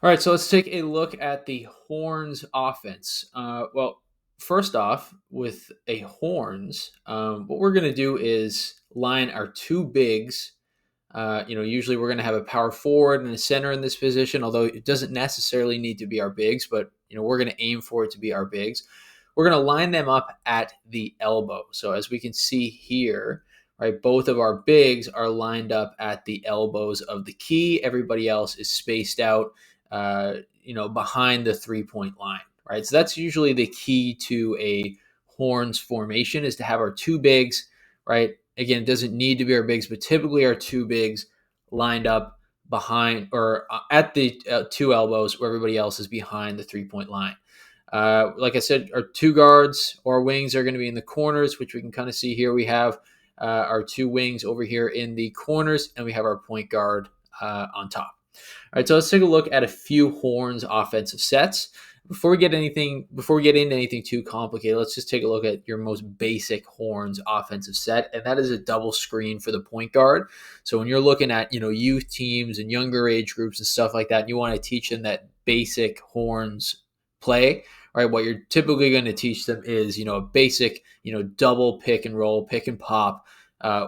All right, so let's take a look at the Horns offense. First off, with a Horns, what we're going to do is line our two bigs. Usually we're going to have a power forward and a center in this position, although it doesn't necessarily need to be our bigs, but we're going to aim for it to be our bigs. We're going to line them up at the elbow. So as we can see here, right, both of our bigs are lined up at the elbows of the key. Everybody else is spaced out, behind the 3-point line, right? So that's usually the key to a Horns formation, is to have our two bigs, right? Again, it doesn't need to be our bigs, but typically our two bigs lined up behind or at the two elbows, where everybody else is behind the 3-point line. Like I said, our two guards or wings are going to be in the corners, which we can kind of see here. We have our two wings over here in the corners, and we have our point guard on top. All right, so let's take a look at a few Horns offensive sets. Before we get into anything too complicated, let's just take a look at your most basic Horns offensive set, and that is a double screen for the point guard. So when you're looking at youth teams and younger age groups and stuff like that, and you want to teach them that basic Horns play, right? What you're typically going to teach them is a basic double pick and roll, pick and pop,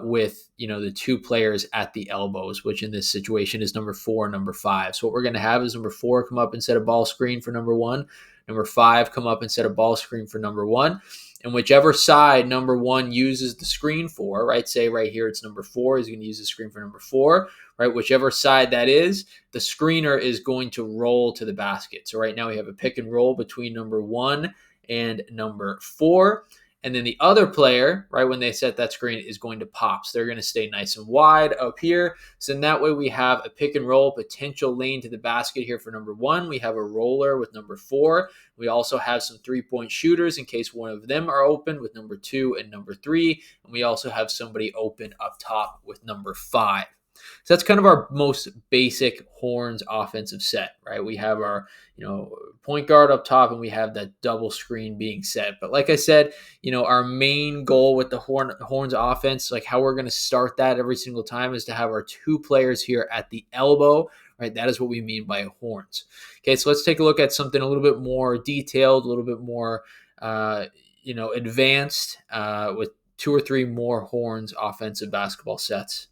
with the two players at the elbows, which in this situation is number 4 and number 5. So what we're going to have is number 4 come up and set a ball screen for number 1, number 5 come up and set a ball screen for number 1, and whichever side number 1 uses the screen for, right? Say right here it's number 4 is going to use the screen for number 4, right? Whichever side that is, the screener is going to roll to the basket. So right now we have a pick and roll between number 1 and number 4. And then the other player, right, when they set that screen, is going to pop. So they're going to stay nice and wide up here. So in that way, we have a pick and roll potential lane to the basket here for number 1. We have a roller with number 4. We also have some 3-point shooters in case one of them are open with number 2 and number 3. And we also have somebody open up top with number 5. So that's kind of our most basic Horns offensive set, right? We have our, point guard up top, and we have that double screen being set. But like I said, our main goal with the Horns offense, like how we're going to start that every single time, is to have our two players here at the elbow, right? That is what we mean by Horns. Okay, so let's take a look at something a little bit more detailed, a little bit more, advanced, with 2 or 3 more Horns offensive basketball sets.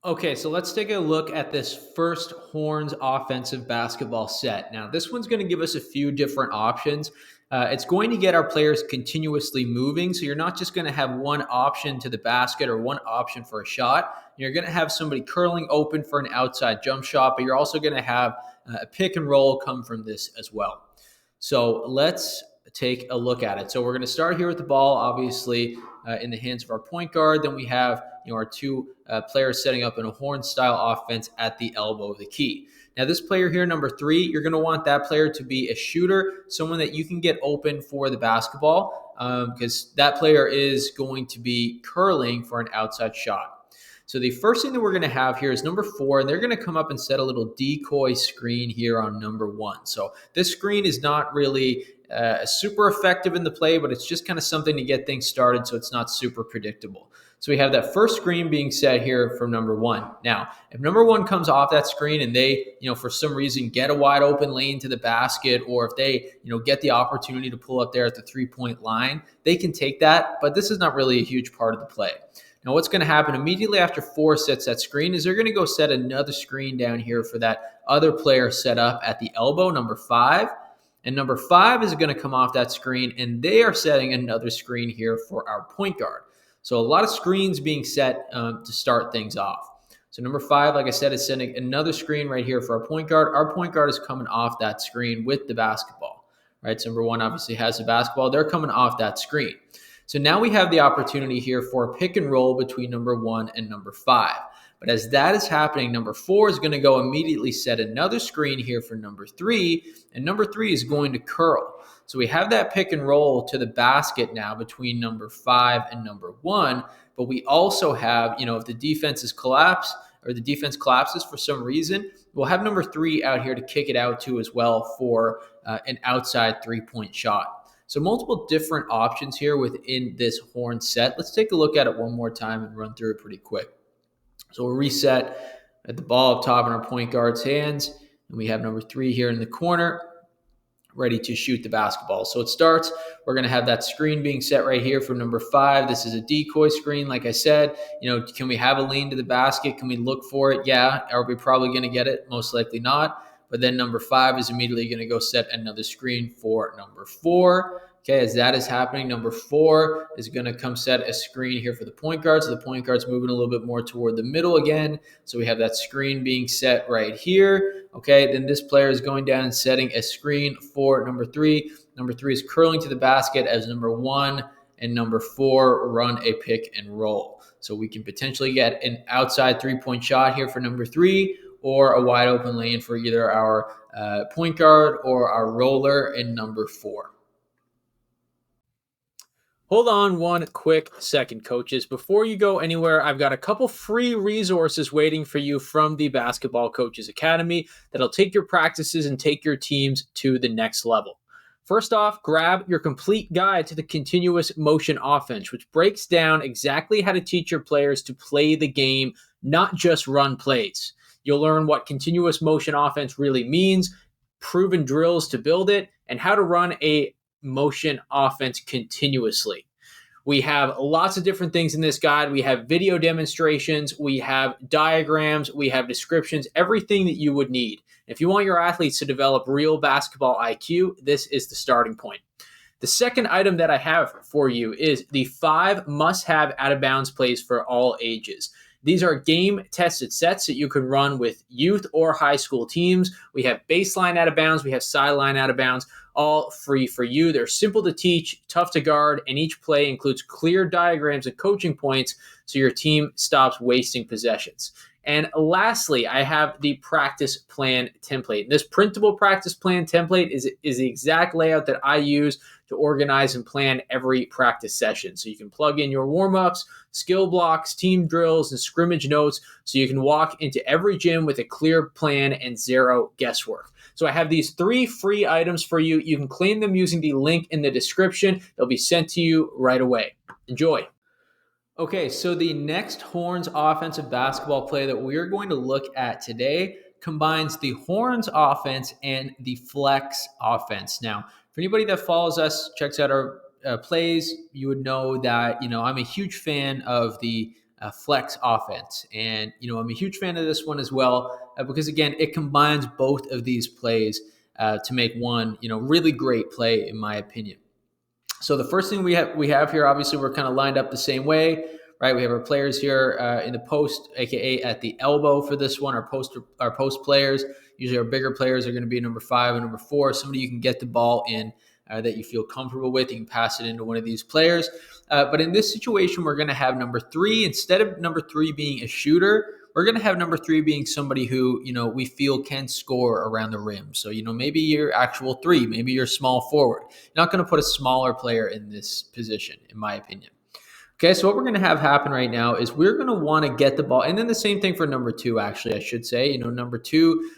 Okay, so let's take a look at this first Horns offensive basketball set. Now, this one's going to give us a few different options. It's going to get our players continuously moving, so you're not just going to have one option to the basket or one option for a shot. You're going to have somebody curling open for an outside jump shot, but you're also going to have a pick and roll come from this as well. So let's take a look at it. So we're going to start here with the ball, obviously, in the hands of our point guard. Then we have our two players setting up in a Horn style offense at the elbow of the key. Now this player here, number 3, you're going to want that player to be a shooter, someone that you can get open for the basketball, because that player is going to be curling for an outside shot. So the first thing that we're going to have here is number 4, and they're going to come up and set a little decoy screen here on number 1. So this screen is not really super effective in the play, but it's just kind of something to get things started, so it's not super predictable. So we have that first screen being set here from number 1. Now, if number 1 comes off that screen and they, for some reason get a wide open lane to the basket, or if they, get the opportunity to pull up there at the 3-point line, they can take that, but this is not really a huge part of the play. Now, what's going to happen immediately after 4 sets that screen is they're going to go set another screen down here for that other player set up at the elbow, number 5. And number 5 is going to come off that screen, and they are setting another screen here for our point guard. So a lot of screens being set to start things off. So number 5, like I said, is setting another screen right here for our point guard. Our point guard is coming off that screen with the basketball, right? So number 1 obviously has the basketball. They're coming off that screen. So now we have the opportunity here for a pick and roll between number 1 and number 5. But as that is happening, number 4 is going to go immediately set another screen here for number 3, and number 3 is going to curl. So we have that pick and roll to the basket now between number 5 and number 1, but we also have, if the defense is collapsed or the defense collapses for some reason, we'll have number 3 out here to kick it out to as well for an outside 3-point shot. So multiple different options here within this Horn set. Let's take a look at it one more time and run through it pretty quick. So we'll reset at the ball up top in our point guard's hands. and we have number 3 here in the corner, ready to shoot the basketball. So it starts, we're going to have that screen being set right here for number 5. This is a decoy screen. Like I said, can we have a lane to the basket? Can we look for it? Yeah. Are we probably going to get it? Most likely not. But then number 5 is immediately going to go set another screen for number 4. Okay, as that is happening, number 4 is going to come set a screen here for the point guard. So the point guard's moving a little bit more toward the middle again. So we have that screen being set right here. Okay, then this player is going down and setting a screen for number 3. Number 3 is curling to the basket as number 1 and number 4 run a pick and roll. So we can potentially get an outside three-point shot here for number 3, or a wide open lane for either our point guard or our roller in number 4. Hold on one quick second, coaches. Before you go anywhere, I've got a couple free resources waiting for you from the Basketball Coaches Academy that'll take your practices and take your teams to the next level. First off, grab your complete guide to the continuous motion offense, which breaks down exactly how to teach your players to play the game, not just run plays. You'll learn what continuous motion offense really means, proven drills to build it, and how to run a motion offense continuously. We have lots of different things in this guide. We have video demonstrations, we have diagrams, we have descriptions, everything that you would need. If you want your athletes to develop real basketball IQ, this is the starting point. The second item that I have for you is the 5 must-have out-of-bounds plays for all ages. These are game-tested sets that you can run with youth or high school teams. We have baseline out of bounds. We have sideline out of bounds, all free for you. They're simple to teach, tough to guard, and each play includes clear diagrams and coaching points so your team stops wasting possessions. And lastly, I have the practice plan template. This printable practice plan template is the exact layout that I use to organize and plan every practice session. So you can plug in your warm-ups, skill blocks, team drills, and scrimmage notes so you can walk into every gym with a clear plan and zero guesswork. So I have these 3 free items for you. You can claim them using the link in the description. They'll be sent to you right away. Enjoy. Okay, so the next Horns offensive basketball play that we're going to look at today combines the Horns offense and the flex offense. Now, for anybody that follows us, checks out our plays, you would know that, I'm a huge fan of the flex offense. And, I'm a huge fan of this one as well because, again, it combines both of these plays to make one, really great play, in my opinion. So the first thing we have here, obviously, we're kind of lined up the same way, right? We have our players here in the post, aka at the elbow for this one. Our post players, usually our bigger players, are going to be number 5 and number 4. Somebody you can get the ball in that you feel comfortable with. You can pass it into one of these players. But in this situation, we're going to have number 3 instead of number 3 being a shooter. We're going to have number 3 being somebody who, we feel can score around the rim. So, maybe you're actual 3, maybe you're small forward. You're not going to put a smaller player in this position, in my opinion. Okay, so what we're going to have happen right now is we're going to want to get the ball. And then the same thing for number 2, actually, I should say. Number 2,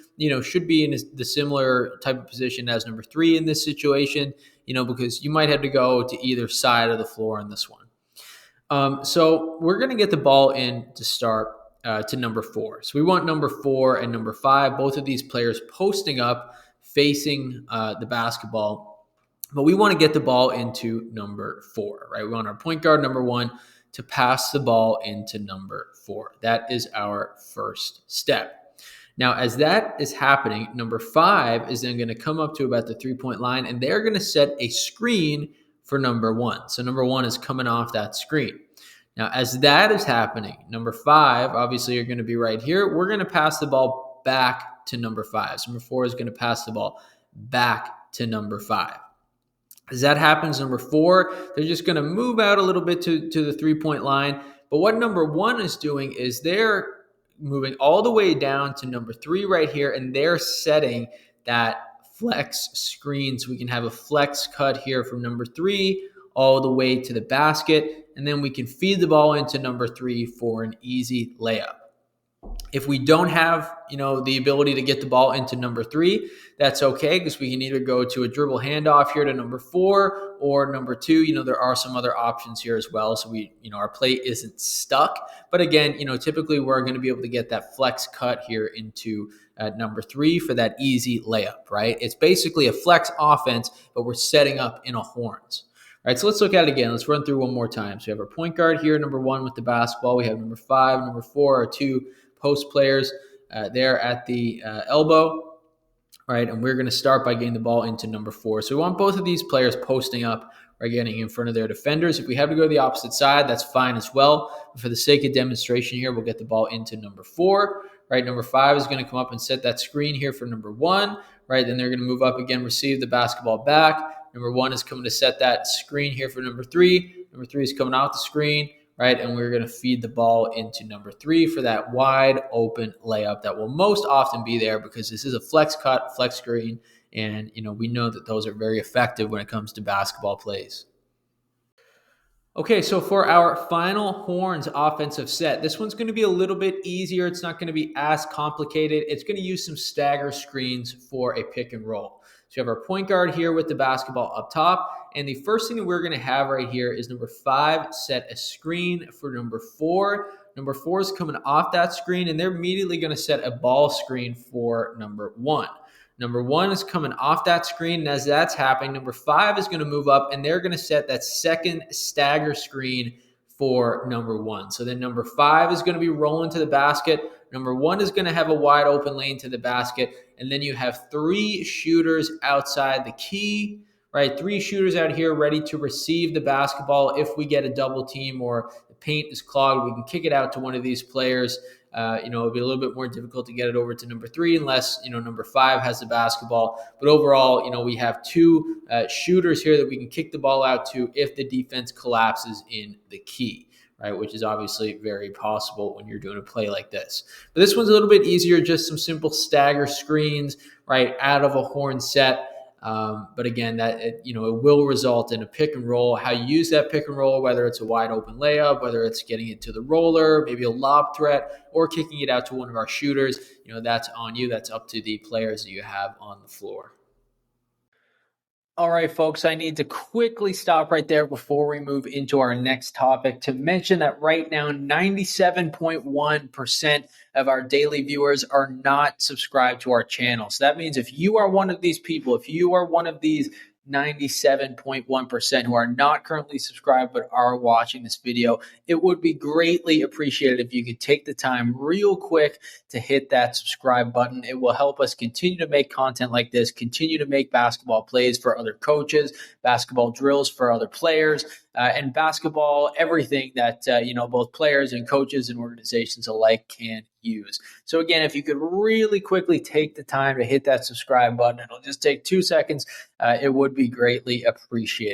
should be in the similar type of position as number 3 in this situation, because you might have to go to either side of the floor on this one. So we're going to get the ball in to start to number 4. So we want number 4 and number 5, both of these players posting up, facing the basketball. But we want to get the ball into number 4, right? We want our point guard, number 1, to pass the ball into number 4. That is our first step. Now, as that is happening, number 5 is then going to come up to about the 3-point line, and they're going to set a screen for number 1. So number 1 is coming off that screen. Now, as that is happening, number 5, obviously, you're going to be right here. We're going to pass the ball back to number 5. So number 4 is going to pass the ball back to number 5. As that happens, number 4, they're just going to move out a little bit to the 3-point line. But what number 1 is doing is they're moving all the way down to number 3 right here, and they're setting that flex screen. So we can have a flex cut here from number 3 all the way to the basket, and then we can feed the ball into number 3 for an easy layup. If we don't have, the ability to get the ball into number 3, that's okay, because we can either go to a dribble handoff here to number 4 or number 2. There are some other options here as well. So our play isn't stuck. But again, typically we're going to be able to get that flex cut here into at number 3 for that easy layup, right? It's basically a flex offense, but we're setting up in a horns. All right, so let's look at it again. Let's run through one more time. So we have our point guard here, number 1 with the basketball. We have number 5, number 4, our 2 post players there at the elbow, right? And we're going to start by getting the ball into number 4. So we want both of these players posting up or getting in front of their defenders. If we have to go to the opposite side, that's fine as well. But for the sake of demonstration here, we'll get the ball into number 4, right? Number 5 is going to come up and set that screen here for number 1, right? Then they're going to move up again, receive the basketball back. Number 1 is coming to set that screen here for number 3. Number 3 is coming out the screen, right? And we're going to feed the ball into number 3 for that wide open layup that will most often be there because this is a flex cut, flex screen. And, we know that those are very effective when it comes to basketball plays. Okay, so for our final horns offensive set, this one's going to be a little bit easier. It's not going to be as complicated. It's going to use some stagger screens for a pick and roll. So you have our point guard here with the basketball up top. And the first thing that we're going to have right here is number 5 set a screen for number 4. Number 4 is coming off that screen, and they're immediately going to set a ball screen for number 1. Number 1 is coming off that screen, and as that's happening, number 5 is going to move up, and they're going to set that second stagger screen for number 1. So then number 5 is going to be rolling to the basket. Number 1 is going to have a wide open lane to the basket, and then you have 3 shooters outside the key, right? 3 shooters out here ready to receive the basketball. If we get a double team or the paint is clogged, we can kick it out to one of these players. It'll be a little bit more difficult to get it over to number 3 unless, number 5 has the basketball. But overall, we have 2 shooters here that we can kick the ball out to if the defense collapses in the key, right? Which is obviously very possible when you're doing a play like this. But this one's a little bit easier, just some simple stagger screens, right, out of a horn set. But again, that it will result in a pick and roll. How you use that pick and roll, whether it's a wide open layup, whether it's getting it to the roller, maybe a lob threat, or kicking it out to one of our shooters, that's on you. That's up to the players that you have on the floor. All right, folks, I need to quickly stop right there before we move into our next topic to mention that right now, 97.1% of our daily viewers are not subscribed to our channel. So that means if you are one of these people, if you are one of these 97.1% who are not currently subscribed but are watching this video, it would be greatly appreciated if you could take the time real quick to hit that subscribe button. It will help us continue to make content like this, continue to make basketball plays for other coaches, basketball drills for other players, and basketball, everything that both players and coaches and organizations alike can use. So again, if you could really quickly take the time to hit that subscribe button, it'll just take 2 seconds. It would be greatly appreciated.